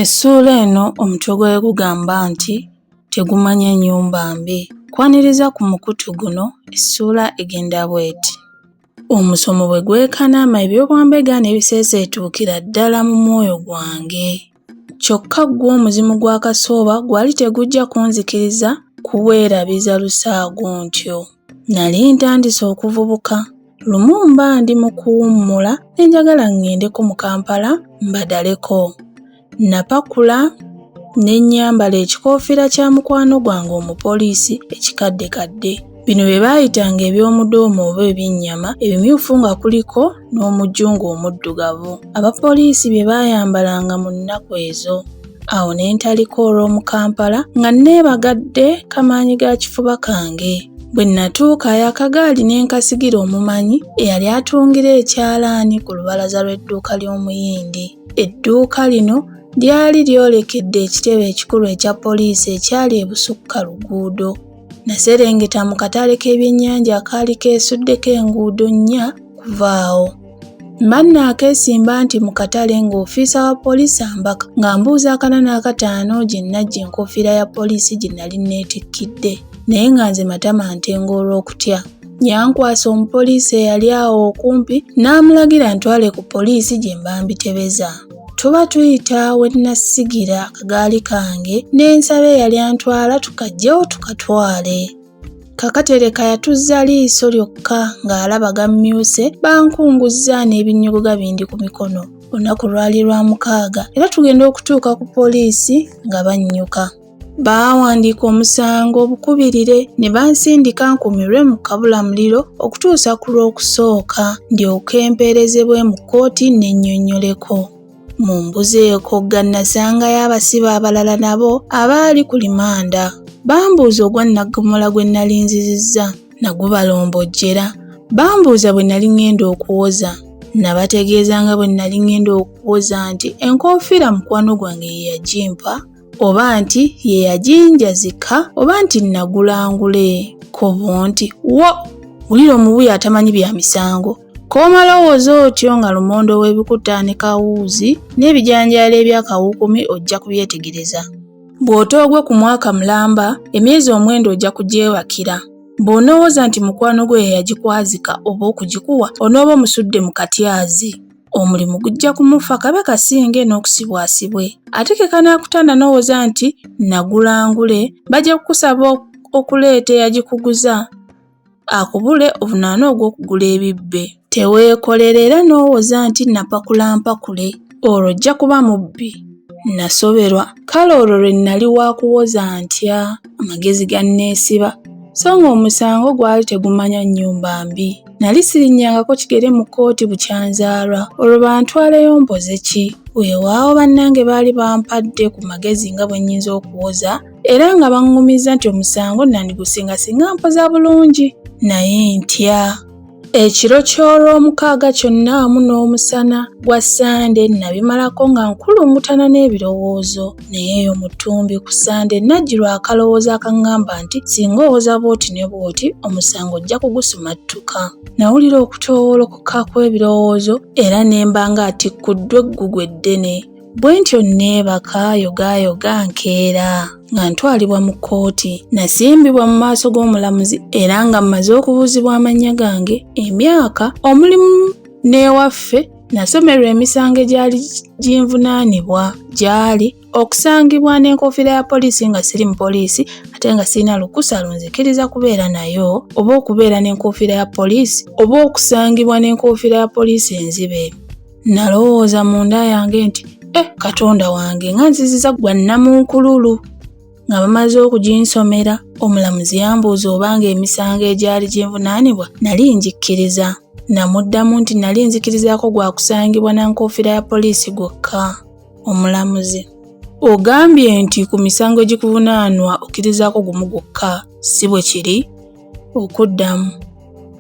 Essuula eno omutwe gwayo gugamba nti tegumanya nnyumba mbi. Kwaniriza ku mukutu guno essuula egenda bw'eti. Omusomo bwe gwekanaama ebyobwambega n'ebiseeseetuukira ddala mu mwoyo gwange. Kyokka ggwe omuzimu gwa Kasooba gwali tegujja kunzikiriza kuweerabiza lusaago ntyo. Nali ntandise okuvubuka. Lumumba ndi mu kuwummula ne njagala ŋŋendeko mu Kampala mbadaleko. Napakula ne nnyambala ekikoofiira kya mukwano gwange omupoliisi ekikaddekadde. Bino bye baayitanga eby'omudoomo oba ebyennyama ebimyufu nga kuliko n'omujjungu omuddugavu. Abapoliisi bye baayambalanga mu nnaku ezo. Awo ne ntaliko olw'omu Kampala nga neebagadde kamaanyi ga kifuba kange. Bwe natuuka akagaali ne nkasigira omumanyi eyali atungira ekyalaani ku lubalaza lw'edduuka ly'omuyindi. Edduuka lino lyali lyolekedde ekitebe ekikulu ekya poliisi ekyali ebusukka luguudo. Naserengeta mu katale k'ebyennyanja akaali keesuddeko enguudo nnya kuva awo. Mba naakeesimba nti mu katale ng'ofiisa wa poliisi ambaka ng'ambuuza akanana akataano gye najja enkofiira ya poliisi gye nali neetikkidde. Naye nga nze matama ntenga olw'okutya. Yankwasa omupoliisi eyali awo okumpi n'amulagira ntwale ku poliisi gye mba mbitebeza. Tuba tuyita we nasigira akagaali kange n'ensaba eyali antwala tukaggyewo tukatwale. Kakatereka yatuzza liiso lyokka ng'alaba gammyuse bankunguzza n'ebinnyogoga bindi ku mikono. Olunaku lwali lwa 6 era tugenda okutuuka ku poliisi nga bannyuka. Baawandiika omusango obukubirire ne bansindika nkumirwe mu kabulamuliro okutuusa ku lw'okusooka ndyoke mpeerezebwe mu kkooti n'ennyonnyoleko. Mu mbuzeeko gannasangayo abasibe abalala nabo abaali ku limanda. Bambuuza ogwa naggomola gwe nali nzizizza nagubalombojjera. Bambuuza bwe nali ŋŋenda okuwoza. Nabategeeza nga bwe nali ŋŋenda okuwoza nti enkoofiira mukwano gwange ye yagimpa, oba nti ye yaginjazika, oba nti nagulangule. Kobo nti wo wulira omubuya atamanyi bya misango. K'omalowooza otyo nga lumondo w'ebikuta ne kawuuzi n'ebijanjaalo ebyakawukumi ojja kubyetegereza. Bw'otoogwe ku mwaka mulamba emyezi 9 ojja kugyewakira. Bw'onowooza nti mukwano gwe ye yagikwazika oba okugikuwa onooba omusudde mu katyazi. Omulimu gujja kumufa kabe kasinge n'okusibwasibwe. Ate ke kanaakutanda n'owooza nti nagulangule bajja kukusaba okuleeta eyagikuguza akubule obunaana ogw'okugula ebibbe. Teweekolere era n'owooza nti napakulampakule olwo ojja kuba mubbi. Nasoberwa kale olwo lwe nali wa kuwoza ntya amagezi ganneesiba so ng'omusango gwali tegumanya nnyumba mbi. Nali sirinnyangako kigere mu kkooti bukyanzaalwa olwo bantwaleyo mpoze ki. Weewaawo bannange baali bampadde ku magezi nga bwe nnyinza okuwoza era nga baŋŋumizza nti omusango nandigusinga singa mpoza bulungi. Naye ntya. Ekiro ky'olw'omukaaga kyonna wamu n'omusana gwa Sande nabimalako nga nkulungutana n'ebirowoozo. Naye eyo mu ttumbi ku Sande najjirwa akalowoozo akaŋŋamba nti singa owoza bw'oti ne bw'oti omusango ojja kugusumattuka. Nawulira okutoowolokoka kw'ebirowoozo era ne mba ng'atikkuddwa eggugwe eddene. Bwe ntyo neebaka yogaayoga nkeera nga ntwalibwa mu kkooti. Nasimbibwa mu maaso g'omulamuzi era nga mmaze okubuuzibwa amannya gange, emyaka, omulimu n'ewaffe. Nasomerwa emisango egyali ginvunaanibwa gyali okusangibwa n'enkofiira ya poliisi nga siri mu poliisi ate nga sirina lukusa lunzikiriza kubeera nayo, oba okubeera n'enkofiira ya poliisi, oba okusangibwa n'enkofiira ya poliisi enzibe. Nalowooza munda yange nti Katonda wange nga nziziza gwa nnamunkululu. Nga bamaze okuginsomera omulamuzi yambuuza obanga emisango egyali ginvunaanibwa nali njikkiriza. Namuddamu nti nali nzikirizaako gwa kusangibwa na nkofiira ya poliisi gwokka. Omulamuzi: ogambye nti ku misango egikuvunaanwa okkirizaako gumu gwokka, si bwe kiri? Okuddamu: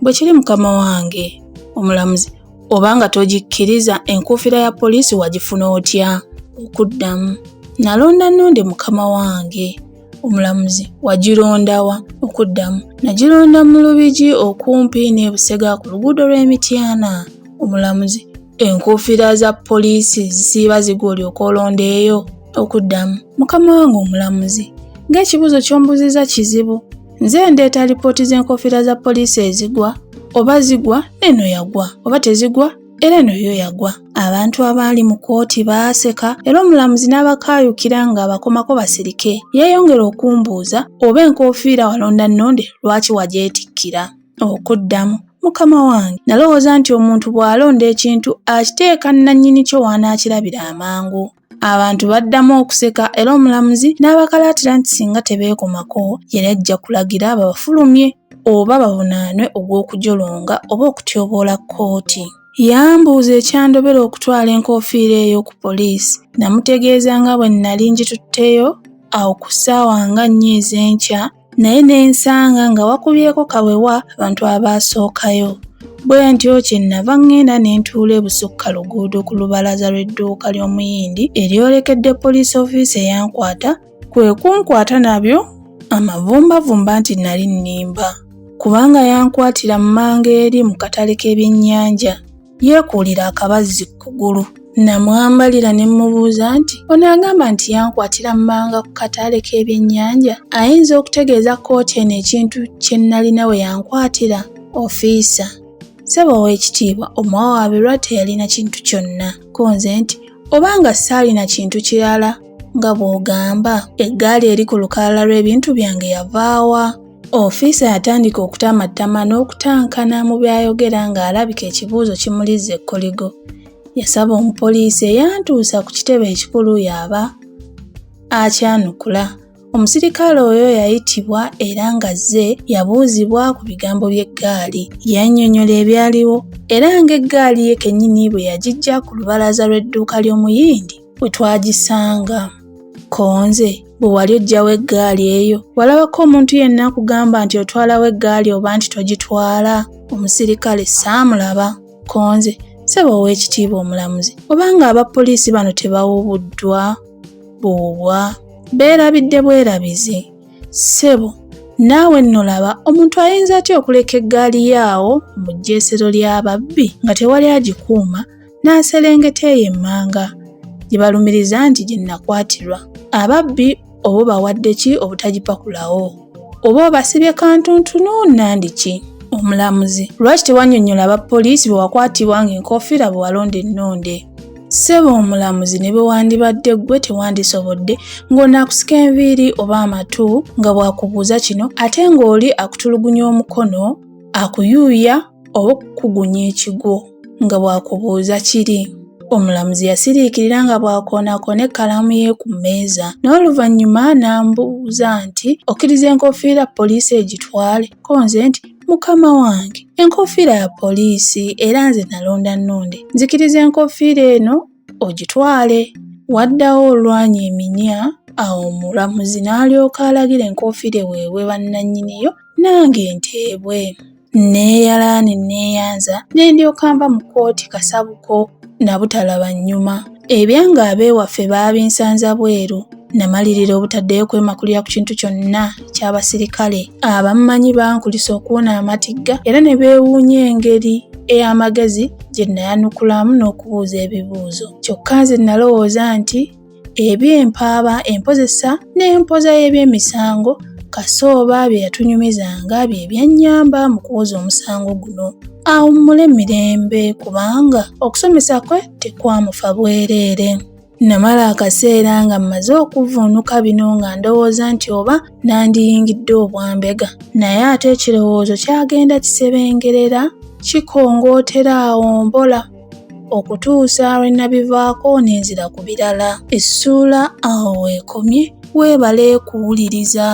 bwe kiri mukama wange. Omulamuzi: obanga togikkiriza enkofiira ya poliisi wagifuna otya? Okuddamu: nalonda nnonde mukama wange. Omulamuzi: wagirondawa? Okuddamu: nagironda mu Lubigi okumpi ne Busega ku luguudo lw'Emityana. Omulamuzi: enkofiira za poliisi zisiiba zigwa olyoka olonda eyo? Okuddamu, mukama wange omulamuzi, ng'ekibuuzo ky'ombuziza kizibu. Nze ndeeta alipooti z'enkofiira za poliisi ezigwa, oba zigwa n'eno yagwa, oba tezigwa era eno yo yagwa. Abantu abaali mu kkooti baaseka era omulamuzi n'abakaayukira ng'abakomako basirike. Yeeyongera okumbuuza oba enkofiira walonda nnonde lwaki wagyetikkira. Okuddamu, mukama wange, nalowooza nti omuntu bw'alonda ekintu akiteeka nannyini kyo w'anaakirabira amangu. Abantu baddamu okuseka era omulamuzi n'abakalaatira nti singa tebeekomako yali ajja kulagira babafulumye oba bavunaanwe ogw'okujolonga oba okutyoboola kkooti. Yambuuza ekyandobera okutwala enkofiira eyo ku poliisi. Namutegeeza nga bwe nnali ngitutteyo awo ku ssaawa nga 4 ez'enkya, naye n'ensanga nga wakubyeko kawewa abantu abaasookayo. Bwe ntyo kye nnava ngenda ne ntuula ebusukka luguudo ku lubalaza lw'edduuka ly'omuyindi eryolekedde poliisi ofiisi eyankwata, kwe kunkwata nabyo amavumbavumba nti nali nnimba. Kubanga yankwatira mmanga eri mu katale k'ebyennyanja, yeekuulira akabazzi ku kugulu. Namwambalira ne mmubuuza nti onaagamba nti yankwatira mmanga ku katale k'ebyennyanja, ayinza okutegeeza kkooti eno ekintu kye nalina we yankwatira? Ofiisa, ssebo ow'ekitiibwa, omuwa waabwe lwa teyalina kintu kyonna. Ko nze nti obanga saalina kintu kirala nga bw'ogamba, eggaali eri ku lukalala lw'ebintu byange yavaawa? Ofiisa yatandika okutamattama n'okutankana mu byayogera ng'alabika ekibuuzo kimulizza ekkoligo. Yasaba omupoliisi eyantuusa ku kitebe ekikulu yaba akyanukula. Omusirikale oyo yayitibwa era ng'azze yabuuzibwa ku bigambo by'eggaali. Yannyonnyola ebyaliwo era ng'eggaali ye kennyini bwe yagiggya ku lubalaza lw'edduuka ly'omuyindi bwe twagisanga. Konze, bwe wali oggyawo eggaali eyo walabako omuntu yenna akugamba nti otwalawo eggaali oba nti togitwala? Omusirikale saamulaba. Konze, ssebo ow'ekitiibwa omulamuzi, obanga abapoliisi bano tebawubuddwa buubwa, beerabidde bwerabizi. Ssebo, naawe nno laba omuntu ayinza atya okuleka eggaali yaawo mu jjeesero ly'ababbi nga tewali agikuuma n'aserengeta eyo emmanga gye balumiriza nti gye nnakwatirwa? Ababbi oba bawadde ki obutagipakulawo? Oba obasibye kantuntunu nandiki? Omulamuzi, lwaki tewannyonnyola abapoliisi bwe wakwatibwa ng'enkofiira bwe walonda ennonde? Ssebo omulamuzi, ne bwe wandibadde ggwe tewandisobodde ng'onaakusika enviiri oba amatu nga bw'akubuuza kino ate ng'oli akutulugunya omukono, akuyuuya oba okukugunya ekigwo nga bw'akubuuza kiri. Omulamuzi yasiriikirira nga bw'akoonakona ekkalamu ye ku mmeeza, n'oluvannyuma n'ambuuza nti okkiriza enkofiira poliisi egitwale? Ko nze nti mukama wange, enkofiira ya poliisi era nze nalonda nnonde, nzikiriza enkofiira eno ogitwale. Waddawo olwanya eminya, awo omulamuzi n'alyoka alagira enkofiira eweebwe bannannyiniyo nange nteebwe. Neeyala ne neeyanza ne ndyoka nva mu kkooti kasabuko na butalaba nnyuma. Ebyanga abeewaffe baabinsanza bweru. Namalirira obutaddeyo kwemakulira ku kintu kyonna ky'abasirikale. Abammanyi bankulisa okuwona amatigga era ne beewuunya engeri ey'amagezi gye nayanukulamu n'okubuuza ebibuuzo. Kyokka nze nalowooza nti ebyempaaba, empozesa n'empoza y'ebyemisango Kasooba bye yatunyumizanga bye byannyamba mu kuwoza omusango guno. Awummule emirembe kubanga okusomesa kwe tekwamufa bwereere. Namala akaseera nga mmaze okuvuunuka bino nga ndowooza nti oba nandiyingidde obwambega, naye ate ekirowoozo kyagenda kisebengerera kikongootera awo mpola okutuusa lwe nabivaako n'enzira ku birala. Essuula awo weekomye, weebale kuwuliriza.